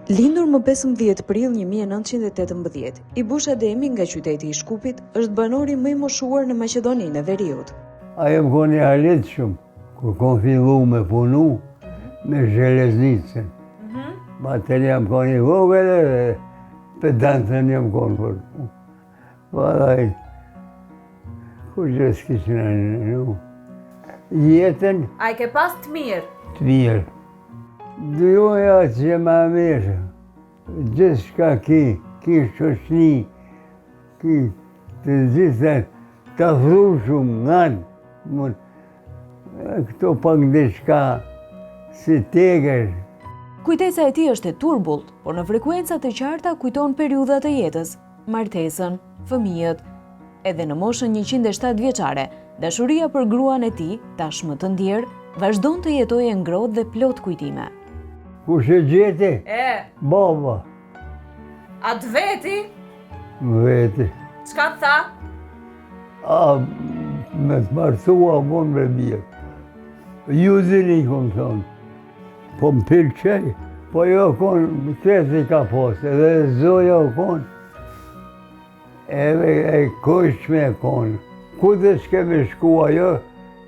Lindur më 15 prill 1918, Ibush Ademi nga qyteti i Shkupit është banori më i moshuar në Maqedoninë e Veriut. Ajo më koni halit shumë, kur kon fillu me punu me zheleznicën. Bateria më koni vogël dhe pedantën jam konë për punë. Valaj, kur gjë s'kishë në jetën... A i ke pas të mirë? Të mirë. Dujoja që ma mirë, gjithë shka ki shoshni, ki të gjithë të afru shumë nganë, këto pak dhe shka si tegër. Kujtesa e tij është e turbullt, por në frekuencat e qarta kujton periudhat e jetës, martesën, fëmijët, edhe në moshën 107 vjeçare, dashuria për gruan e tij, tashmë të ndjerë, vazhdon të jetojë ngrohtë dhe plot kujtime. Kush e gjeti? Baba. Atë veti? Veti. Çka të tha? Me të martua mon me bje. Ju zini kom thonë. Po më pëlqej. Po jo konë, kreti ka posë, edhe zoja o konë. Edhe e koshme konë. Ku dhe s'keme shkua jo,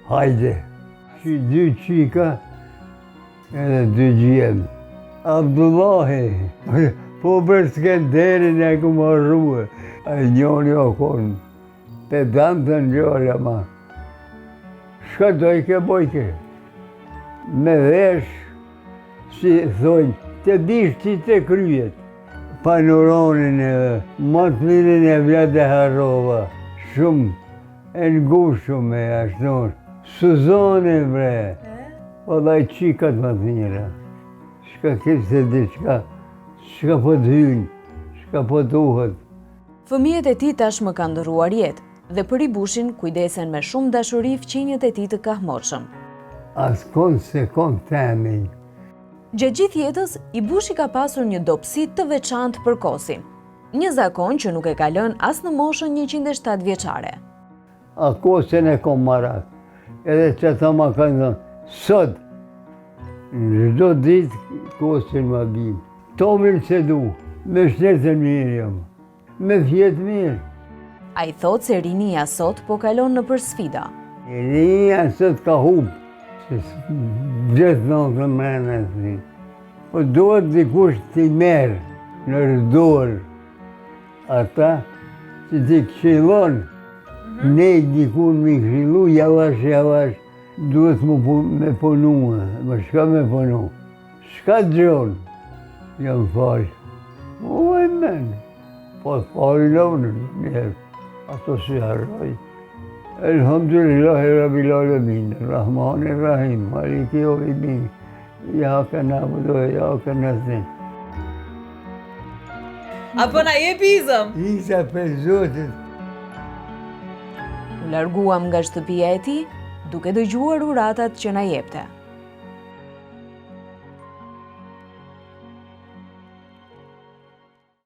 hajde. Që dy qika, edhe dy gjemë. Abdullahi, po për Skenderin e ku më rruë. A njoni o konë, pedantën gjolla ma. Shka dojke bojke? Me vesh, si thonjë, të dish që të kryet. Panoronin e matmirin e Vlade Harova, shumë e ngushëm e ashton. Suzone bre, po dhaj qikat më të njëra. Shka kështë e diçka, shka po të hynë, shka po të uhet. Fëmijët e tij tashmë kanë ndërruar jetë dhe për Ibushin kujdesen me shumë dashuri fqinjët e tij të kahmoshëm. As konë se konë temin. Gjatë gjithë jetës, Ibushi ka pasur një dobësi të veçantë për kosin. Një zakon që nuk e ka lënë as në moshën 107 vjeçare. A kosin e kom marat. Edhe që ta ma kanë dhënë, sot, në çdo ditë kosin ma bim. Tomin se du, me shnetën mirë jam, me fjetë mirë. A i thot se rinia sot po kalon në për sfida. Rinia sot ka hubë, se gjithë në të mrenë e të. Po duhet dikush t'i merë në rëdorë ata që t'i këshilon. Ne dikun me këshilu, javash, duhet me punu, më shka me punu. Shka gjonë, jam falë. Oj men, po falë lovnë njerë, ato si harroj. Elhamdulillahi Rabbil Alamin, Rahman Rahim, Maliki Yawmiddin, Iyyaka na'budu wa iyyaka nasta'in. Apo na jepi izëm? Iza për Zotit. U larguam nga shtëpia e tij, duke dëgjuar uratat që na jepte.